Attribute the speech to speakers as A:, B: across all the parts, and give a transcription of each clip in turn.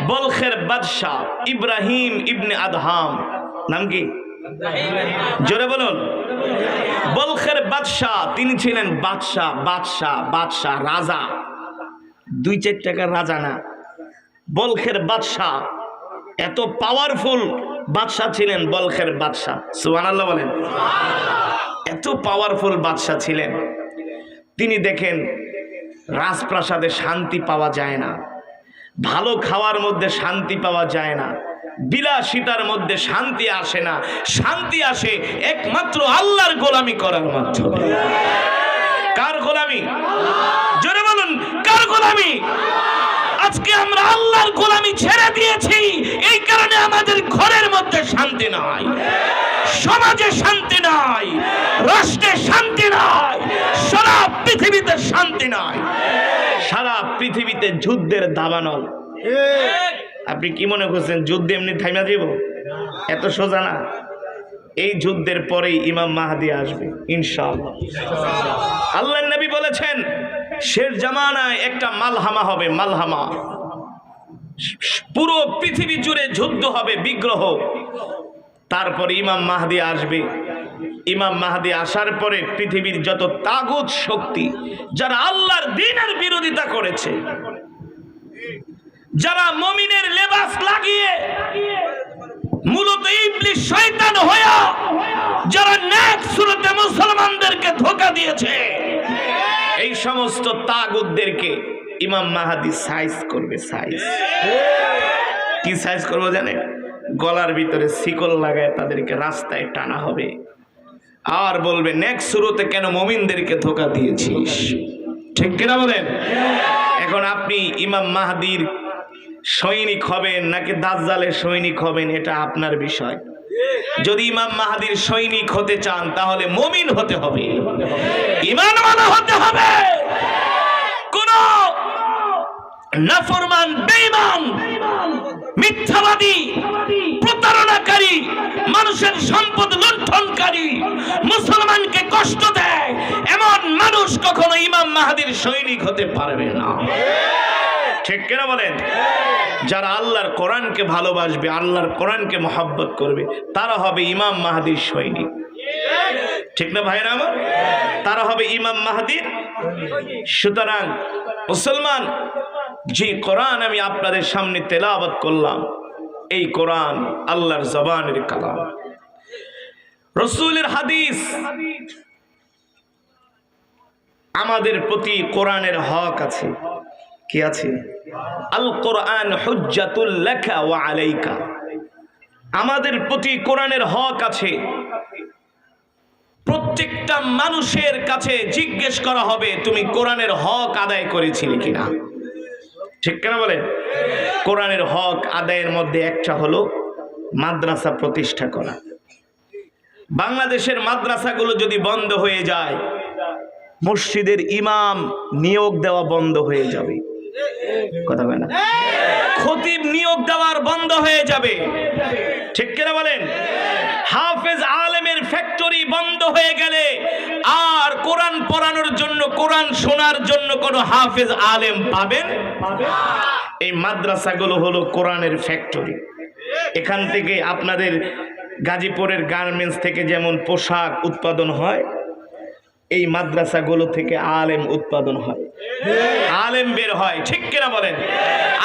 A: বলখের বাদশাহ ইব্রাহিম ইবনে আদহাম, নাম কি? জোরে বলুন। বলখের বাদশাহ, তিনি ছিলেন বাদশাহ, বাদশাহ, বাদশাহ, রাজা, 2-4 টাকার রাজা না, বলখের বাদশাহ। এত পাওয়ারফুল বাদশাহ ছিলেন বলখের বাদশাহ, সুবহানাল্লাহ বলেন। এত পাওয়ারফুল বাদশাহ ছিলেন, তিনি দেখেন রাজপ্রাসাদে শান্তি পাওয়া যায় না, ভালো খাওয়ার মধ্যে শান্তি পাওয়া যায় না, বিলাসিতার মধ্যে শান্তি আসে না, শান্তি আসে একমাত্র আল্লাহর গোলামি করার মাধ্যমে। কার গোলামি? জোরে বলুন, কার গোলামি? আজকে আমরা আল্লাহর গোলামি ছেড়ে দিয়েছি, এই কারণে আমাদের ঘরের মধ্যে শান্তি নাই, সমাজে শান্তি নাই, রাষ্ট্রে শান্তি নাই, সারা পৃথিবীতে শান্তি নাই, সারা পৃথিবীতে যুদ্ধের দাবানল। আপনি কি মনে করছেন যুদ্ধ এমনি থাইমা যাব? এত সোজা না। এই যুদ্ধের পরেই ইমাম মাহদী আসবে ইনশাআল্লাহ। আল্লাহর নবী বলেছেন শেষ জামানায় একটা মালহামা হবে, মালহামা, পুরো পৃথিবী জুড়ে যুদ্ধ হবে, বিগ্রহ। তারপরে ইমাম মাহদী আসবে। ইমাম মাহদী আসার পরে পৃথিবীর যত তাগুত শক্তি, যারা আল্লাহর দ্বীনের বিরোধিতা করেছে, যারা মুমিনের লেবাস লাগিয়ে মূলত ইবলিস শয়তান হয়ে যারা নেক সুরতে মুসলমানদেরকে ধোঁকা দিয়েছে, এই সমস্ত তাগুতদেরকে ইমাম মাহদী সাইজ করবে। সাইজ কি সাইজ করবো জানেন? গলার ভিতরে শিকল লাগায় তাদেরকে রাস্তায় টানা হবে, আর বলবে নেক সুরতে কেন মুমিনদেরকে ধোঁকা দিয়েছিস। ঠিক কিনা বলেন? এখন আপনি ইমাম মাহদীর সৈনিক হবেন নাকি দাজ্জালের সৈনিক হবেন, এটা আপনার বিষয়। যদি ইমাম মাহদীর সৈনিক হতে চান তাহলে মুমিন হতে হবে, ঈমানওয়ালা হতে হবে। কোন নাফরমান, বেঈমান, মিথ্যাবাদী, প্রতারণাকারী, মানুষের সম্পদ লুণ্ঠনকারী, মুসলমানকে কষ্ট দেয়, এমন মানুষ কখনো ইমাম মাহদীর সৈনিক হতে পারবে না। ঠিক কিনা বলেন? যারা আল্লাহর কোরআনকে ভালোবাসবে, আল্লাহর কোরআনকে মহব্বত করবে, তারা হবে ইমাম মাহদীর সৈনিক। ঠিক না ভাইরা আমার? তারা হবে ইমাম মাহদীর। সুতরাং মুসলমান, যে কোরআন আমি আপনাদের সামনে তেলাওয়াত করলাম, এই কোরআন আল্লাহর জবানের কালাম, রাসূলের হাদিস। আমাদের প্রতি কোরআনের হক আছে। কি আছে? আল কোরআন হুজ্জাতুল লাকা ওয়া আলাইকা। আমাদের প্রতি কোরআনের হক আছে। প্রত্যেকটা মানুষের কাছে জিজ্ঞেস করা হবে তুমি কোরআনের হক আদায় করেছিলে কিনা। ঠিক কেন বলেন? কোরআনের হক আদায়ের মধ্যে একটা হলো মাদ্রাসা প্রতিষ্ঠা করা। বাংলাদেশের মাদ্রাসাগুলো যদি বন্ধ হয়ে যায়, মসজিদের ইমাম নিয়োগ দেওয়া বন্ধ হয়ে যাবে। কথা বলেন না? খতিব নিয়োগ দেওয়ার বন্ধ হয়ে যাবে। ঠিক কিনা বলেন? হাফেজ আলেমের ফ্যাক্টরি বন্ধ হয়ে গেলে আর কোরআন পড়ানোর জন্য, কোরআন শোনার জন্য কোনো হাফেজ আলেম পাবেন? এই মাদ্রাসাগুলো হলো কোরআনের ফ্যাক্টরি। এখান থেকে আপনাদের গাজীপুরের গার্মেন্টস থেকে যেমন পোশাক উৎপাদন হয়, এই মাদ্রাসাগুলো থেকে আলেম উৎপাদন হয়, আলেম বের হয়। ঠিক কিনা বলেন?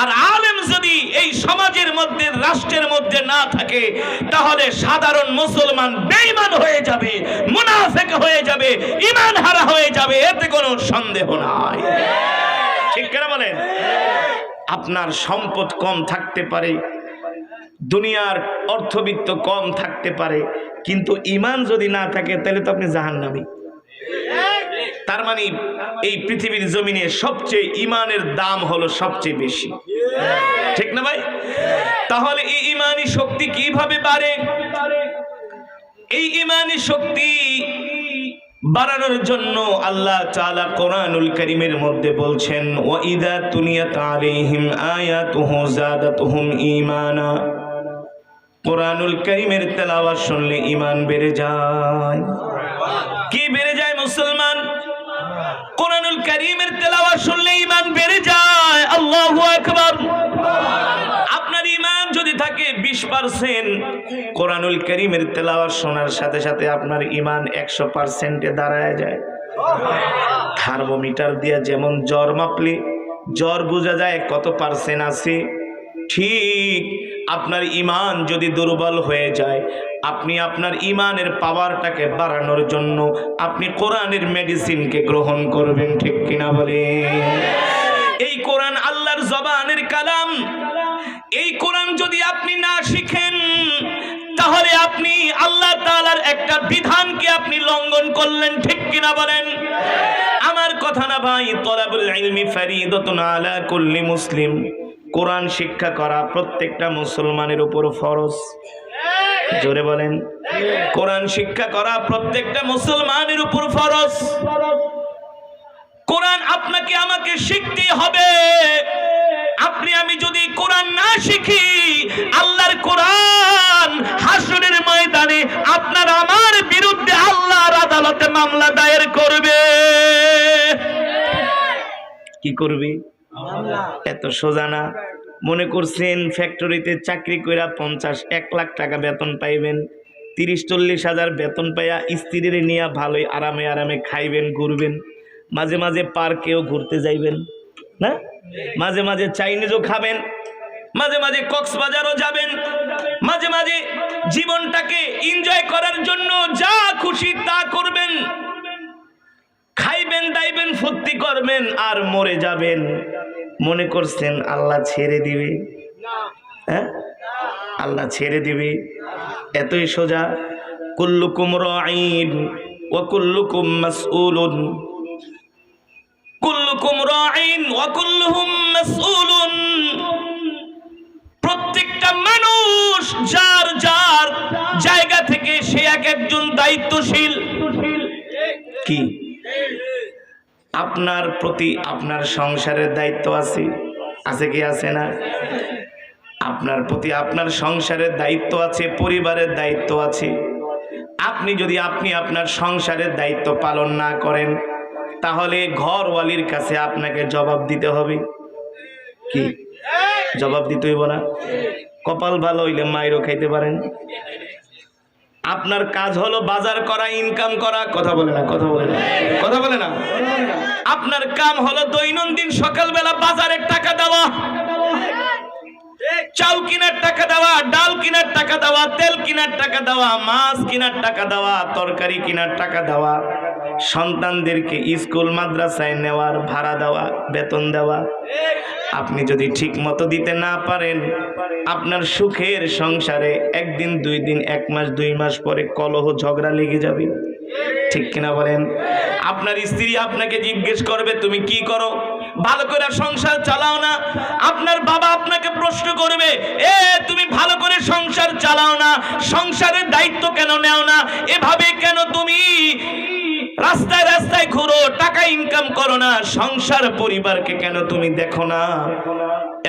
A: আর আলেম যদি এই সমাজের মধ্যে, রাষ্ট্রের মধ্যে না থাকে, তাহলে সাধারণ মুসলমান বেঈমান হয়ে যাবে, মুনাফিক হয়ে যাবে, ঈমান হারা হয়ে যাবে, এতে কোনো সন্দেহ নাই। ঠিক কিনা বলেন? আপনার সম্পদ কম থাকতে পারে, দুনিয়ার অর্থবিত্ত কম থাকতে পারে, কিন্তু ঈমান যদি না থাকে তাহলে তো আপনি জাহান্নামী। তার মানে এই পৃথিবীর জমিনে সবচেয়ে ঈমানের দাম হলো সবচেয়ে বেশি। ঠিক না ভাই? তাহলে এই ঈমানি শক্তি কিভাবে বাড়ে? এই ঈমানি শক্তি বাড়ানোর জন্য আল্লাহ তাআলা কোরআনুল কারীমের মধ্যে বলছেন, ওয়া ইযা তুলিয়াত আলাইহিম আয়াতুহু যাদাতুহুম ঈমানা। কোরআনুল কারীমের তেলাওয়াত শুনলে ঈমান বেড়ে যায়। কি বেড়ে যায় মুসলমান? কোরআনুল কারীমের তেলাওয়াত শুনলে ঈমান বেড়ে যায়। আল্লাহু আকবার। 20% কোরআনুল কারীমের তেলাওয়াত শোনার সাথে সাথে আপনার ঈমান 100%-এ দাঁড়ায় যায়। থার্মোমিটার দিয়ে যেমন জ্বর মাপলে জ্বর বোঝা যায় কত পার্সেন্ট আছে, ঠিক আপনার ঈমান যদি দুর্বল হয়ে যায়, আপনি আপনার ঈমানের পাওয়ারটাকে বাড়ানোর জন্য আপনি কোরআনের মেডিসিনকে গ্রহণ করবেন, ঠিক কিনা বলেন? এই কোরআন আল্লাহর জবানের কালাম। এই কোরআন যদি আপনি না শিখেন তাহলে আপনি আল্লাহ তাআলার একটা বিধানকে আপনি লঙ্ঘন করলেন, ঠিক কিনা বলেন? আমার কথা না ভাই, তলাবুল ইলমি ফরিদাতুন আলা কুল্লি মুসলিম। কোরআন শিক্ষা করা প্রত্যেকটা মুসলমানের উপর ফরজ। জোরে বলেন, কোরআন শিক্ষা করা প্রত্যেকটা মুসলমানের উপর ফরজ। কোরআন আপনাকে আমাকে শিখতে হবে। আপনি আমি যদি কোরআন না শিখি, আল্লাহর কোরআন হাসরের ময়দানে আপনার আমার বিরুদ্ধে আল্লাহর আদালতে মামলা দায়ের করবে। কি করবে? এত সোজা না। মনে করছেন ফ্যাক্টরিতে চাকরি কইরা 50-1 লাখ টাকা বেতন পাইবেন, 30-40 হাজার বেতন পাইয়া স্ত্রীর নিয়ে ভালোই আরামে আরামে খাইবেন, ঘুরবেন, মাঝে মাঝে পার্কেও ঘুরতে যাইবেন না, মাঝে মাঝে চাইনিজও খাবেন, মাঝে মাঝে কক্সবাজারও যাবেন, মাঝে মাঝে জীবনটাকে এনজয় করার জন্য যা খুশি তা করবেন, খাইবেন দাইবেন ফুর্তি করবেন আর মরে যাবেন। মনে করছেন আল্লাহ ছেড়ে দিবে? হ্যাঁ, আল্লাহ ছেড়ে দিবে? এতই সোজা। কুল্লুকুম রাঈন ওয়া কুল্লুকুম মাসউলুন, কুল্লুকুম রাঈন ওয়া কুল্লুহুম মাসউলুন। প্রত্যেকটা মানুষ যার যার জায়গা থেকে সে এক একজন দায়িত্বশীল। কি? আপনার প্রতি আপনার সংসারের দায়িত্ব আছে, আছে কি আছে না? আপনার প্রতি আপনার সংসারের দায়িত্ব আছে, পরিবারের দায়িত্ব আছে। আপনি যদি আপনার সংসারের দায়িত্ব পালন না করেন তাহলে ঘরওয়ালির কাছে আপনাকে জবাব দিতে হবে। কি জবাব দিতে হইব না? কপাল ভালো হইলে মাইরও খাইতে পারেন। আপনার কাজ হলো বাজার করা, ইনকাম করা। কথা বলে না, কথা বলে না, কথা বলে না। আপনার কাম হলো দৈনন্দিন সকালবেলা বাজারের টাকা দেওয়া, চাল কেনার টাকা দেওয়া, ডাল কেনার টাকা দেওয়া, তেল কেনার টাকা দেওয়া, মাছ কেনার টাকা দেওয়া, তরকারি কেনার টাকা দেওয়া, সন্তানদেরকে স্কুল মাদ্রাসায় নেওয়ার ভাড়া দেওয়া, বেতন দেওয়া। আপনি যদি ঠিক মতো দিতে না পারেন, আপনার সুখের সংসারে একদিন 2 দিন 1 মাস 2 মাস পরে কলহ ঝগড়া লেগে যাবে, ঠিক কিনা বলেন? আপনার স্ত্রী আপনাকে জিজ্ঞেস করবে তুমি কি করো, ভালো করে সংসার চালাও না। আপনার বাবা আপনাকে প্রশ্ন করবে, তুমি ভালো করে সংসার চালাও না, সংসারের দায়িত্ব কেন নেও না, এভাবে কেন তুমি রাস্তায় রাস্তায় ঘুরো, টাকা ইনকাম করো না, সংসার পরিবারকে কেন তুমি দেখো না।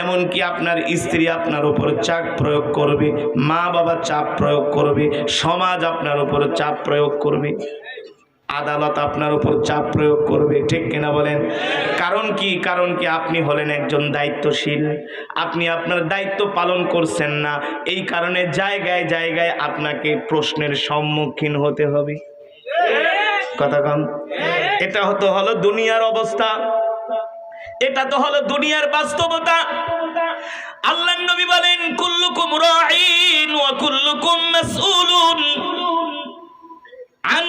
A: এমনকি আপনার স্ত্রী আপনার উপর চাপ প্রয়োগ করবে, মা বাবা চাপ প্রয়োগ করবে, সমাজ আপনার উপর চাপ প্রয়োগ করবে, আদালত আপনার উপর চাপ প্রয়োগ করবে, ঠিক কিনা বলেন? কারণ কি? কারণ কি? আপনি হলেন একজন দায়িত্বশীল, আপনি আপনার দায়িত্ব পালন করছেন না। এই কারণে জায়গায় জায়গায় আপনাকে প্রশ্নের সম্মুখীন হতে হবে। কথা কম। এটা হলো দুনিয়ার অবস্থা, এটা তো হলো দুনিয়ার বাস্তবতা। আল্লাহর নবী বলেন কুল্লুকুম রাঈন ওয়া কুল্লুকুম মাসউলুন আন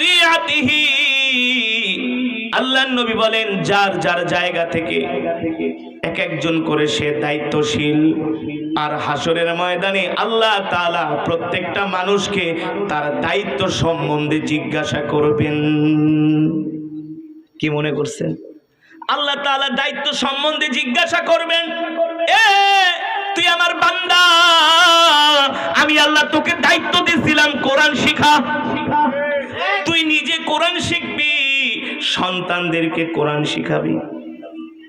A: রিয়াতিহি। আল্লাহর নবী বলেন যার যার জায়গা থেকে এক একজন করে সে দায়িত্বশীল। আর হাসরের ময়দানে আল্লাহ তাআলা প্রত্যেকটা মানুষকে তার দায়িত্ব সম্বন্ধে জিজ্ঞাসা করবেন। কি মনে করছেন? আল্লাহ তাআলা দায়িত্ব সম্বন্ধে জিজ্ঞাসা করবেন, তুই আমার বান্দা, আমি আল্লাহ তোকে দায়িত্ব দিয়েছিলাম কোরআন শিখা। তুই নিজে কোরআন শিখবি, সন্তানদেরকে কোরআন শিখাবি,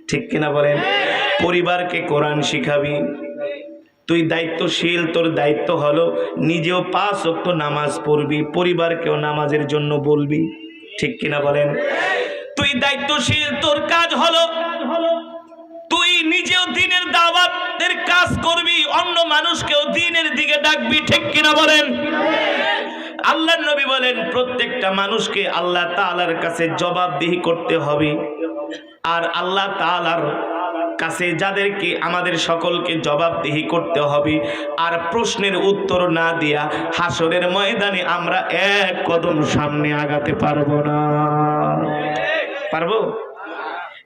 A: ঠিক কিনা বলেন? পরিবারকে কোরআন শিখাবি। তুই দায়িত্বশীল, তোর দায়িত্ব হলো নিজেও 5 ওয়াক্ত নামাজ পড়বি, পরিবারকেও নামাজের জন্য বলবি, ঠিক কিনা বলেন? তুই দায়িত্বশীল, তোর কাজ হলো তুই নিজেও দ্বীনের দাওয়াতের কাজ করবি, অন্য মানুষকেও দ্বীনের দিকে কিনা বলেন? আল্লাহর নবী বলেন প্রত্যেকটা মানুষকে আল্লাহ তাআলার কাছে জবাবদিহি করতে হবে। আর আল্লাহ তাআলার কাছে যাদেরকে আমাদের সকলকে জবাবদিহি করতে হবে, আর প্রশ্নের উত্তর না দিয়া হাসরের ময়দানে আমরা এক কদম সামনে আগাতে পারবো না। পারবো?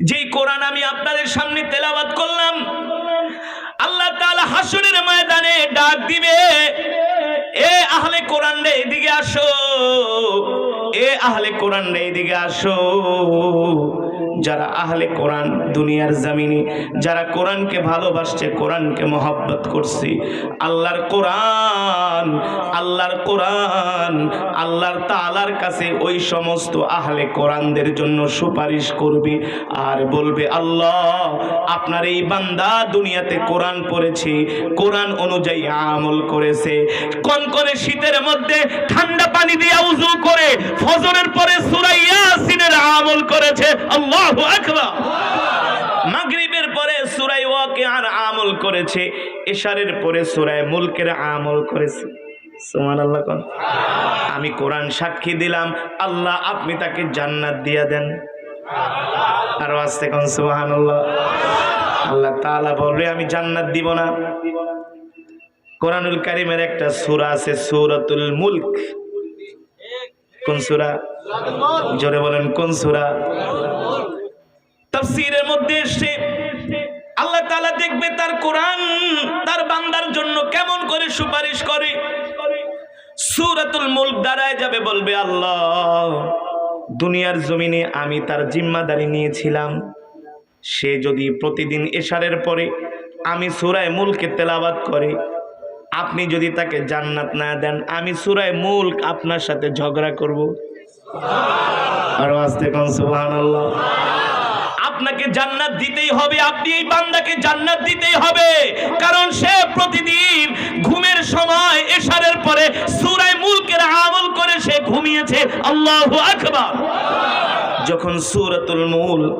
A: যেই কোরআন আমি আপনাদের সামনে তেলাওয়াত করলাম, আল্লাহ তাআলা হাসরের ময়দানে ডাক দিবে, এ আহলে কোরআন রে এদিকে আসো, এ আহলে কোরআন রে এদিকে আসো। যারা আহলে কোরআন দুনিয়ার জমিনে যারা কোরআনকে ভালোবাসছে, কোরআনকে মহব্বত করছে, আল্লাহর কোরআন আল্লাহর তাআলার কাছে ওই সমস্ত আহলে কোরআনদের জন্য সুপারিশ করবে আর বলবে, আল্লাহ আপনার এই বান্দা দুনিয়াতে কোরআন পড়েছে, কোরআন অনুযায়ী আমল করেছে, কনকনে শীতের মধ্যে ঠান্ডা পানি দিয়ে ওযু করে ফজরের পরে সূরা ইয়াসিনের আমল করেছে, আল্লাহু আকবার। মাগরিবের পরে সূরা ওয়াকিয়ার আমল করেছে, ইশারের পরে সূরা মুলকের আমল করেছে। সুবহানাল্লাহ। কোন আমি কোরআন সাক্ষী দিলাম, আল্লাহ আপনি তাকে জান্নাত দিয়ে দেন। আর আস্তে কোন সুবহানাল্লাহ। আল্লাহ তাআলা বলবে আমি জান্নাত দিব না। কোরআনুল কারীমের একটা সূরা আছে সূরাতুল মুলক। কোন সূরা? জোরে বলেন কোন সূরা? তাফসীরের মধ্যে এসে আল্লাহ তাআলা দেখবে তার কোরআন তার বান্দার জন্য কেমন করে সুপারিশ করে। সূরাতুল মুলক দাঁড়ায় যাবে, বলবে আল্লাহ দুনিয়ার জমিনে আমি তার জিম্মাদারি নিয়েছিলাম, সে যদি প্রতিদিন ইশারের পরে আমি সূরা মুলকে তেলাওয়াত করে, আপনি যদি তাকে জান্নাত না দেন, আমি সূরা মুলক আপনার সাথে ঝগড়া করব। আর আস্তে কোন সুবহানাল্লাহ। আপনাকে জান্নাত দিতেই হবে, আপনি এই বান্দাকে জান্নাত দিতেই হবে, কারণ সে প্রতিদিন ঘুমের সময় ইশারের পরে সূরা মুলকের আমল করে সে ঘুমিয়েছে। আল্লাহু আকবার। যখন সূরাতুল মুলক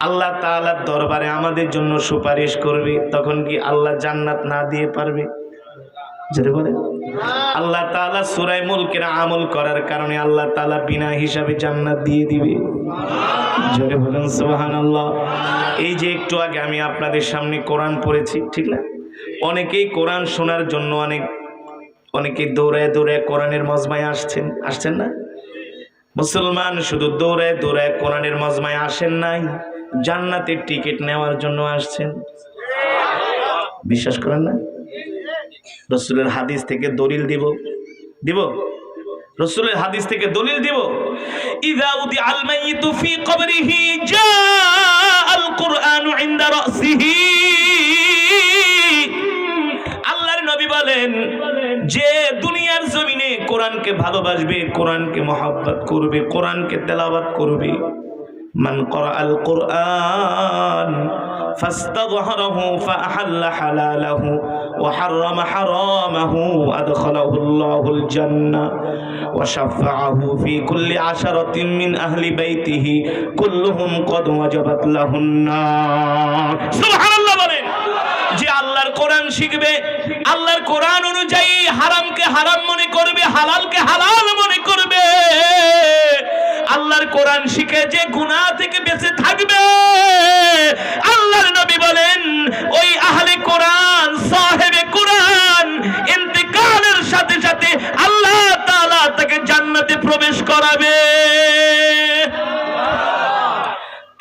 A: আল্লাহ তাআলার দরবারে আমাদের জন্য সুপারিশ করবে, তখন কি আল্লাহ জান্নাত না দিয়ে পারবে? যদি বলেন আল্লাহ তাআলা সূরা মুলকের আমল করার কারণে আল্লাহ তাআলা বিনা হিসাবে জান্নাত দিয়ে দিবে। জোরে বলেন সুবহানাল্লাহ। এই যে একটু আগে আমি আপনাদের সামনে কোরআন পড়েছি, ঠিক না? অনেকেই কোরআন শোনার জন্য অনেকে দৌড়ায় দৌড়ায় কোরআনের মজমায় আসছেন না? মুসলমান শুধু দৌড়ায় দৌড়ায় কোরআনের মজমায় আসেন নাই, জান্নাতের টিকিট নেওয়ার জন্য আসছেন। বিশ্বাস করেন না? রাসূলের হাদিস থেকে দলিল দিব রাসূলের হাদিস থেকে দলিল দিব। ইযা উদি আল মাইয়িতু ফি কবরিহি জাআল কুরআনু ইনদা রাসিহি। আল্লাহর নবী বলেন, যে দুনিয়ার জমিনে কোরআনকে ভালোবাসবে, কোরআনকে মহব্বত করবে, কোরআনকে তেলাওয়াত করবে, মান ক্বরাআল কুরআন ফাস্তাযহারাহু ফাআহাল্লা হালালাহু ওয়া হাররামা হারামাহু আদখালাহু আল্লাহুল জান্নাহ ওয়া শাফাআহু ফি কুল্লি আশারাতিন মিন আহলি বাইতিহি কুল্লুহুম কদ ওয়াজাবাত লাহুন নার। সুবহানাল্লাহ বলেন। যে আল্লাহর কোরআন শিখবে, আল্লাহর কোরআন অনুযায়ী হারামকে হারাম মনে করবে, হালালকে হালাল মনে করবে, আল্লাহর কোরআন শিখে যে গুনাহ থেকে বেঁচে থাকবে, আল্লাহর নবী বলেন ওই আহলে কোরআন সাহেবে কোরআন ইন্তেকালের সাথে সাথে আল্লাহ তাআলা তাকে জান্নাতে প্রবেশ করাবে।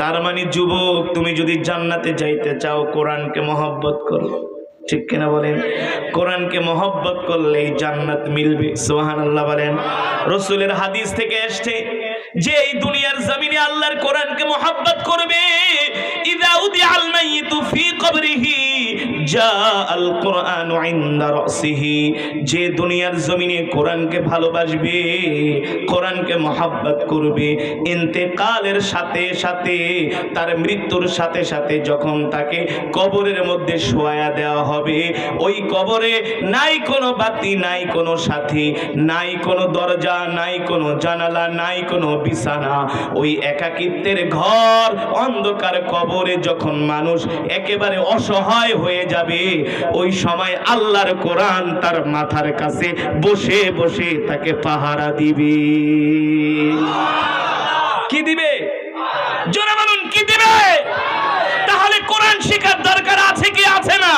A: তার মানে যুবক, তুমি যদি জান্নাতে যাইতে চাও কোরআনকে মহব্বত করো, ঠিক কিনা বলেন? কোরআনকে মহব্বত করলেই জান্নাত মিলবে। সুবহানাল্লাহ বলেন। রাসূলের হাদিস থেকে আসছে যে এই দুনিয়ার জমিনে আল্লাহর কোরআনকে মহব্বত করবে, ইযা উদিআল মাইয়িতু ফি কবরিহি জাআল কুরআনু ইনদা রাসিহি। যে দুনিয়ার জমিনে কোরআনকে ভালোবাসবে, কোরআনকে মহব্বত করবে, ইন্তেকালের সাথে সাথে তার মৃত্যুর সাথে সাথে যখন তাকে কবরের মধ্যে শোয়া দেওয়া হবে, ওই কবরে নাই কোনো বাতি, নাই কোনো সাথী, নাই কোনো দরজা, নাই কোনো জানালা, নাই কোনো বিছানা, ওই একাকিত্বের ঘর অন্ধকার কবরে যখন মানুষ একেবারে অসহায় হয়ে যায়, যাবে, ওই সময় আল্লাহর কোরআন তার মাথার কাছে বসে বসে তাকে পাহারা দিবে। কি দিবে? জোরে বলুন, কি দিবে? তাহলে কোরআন শেখার দরকার আছে কি আছে না?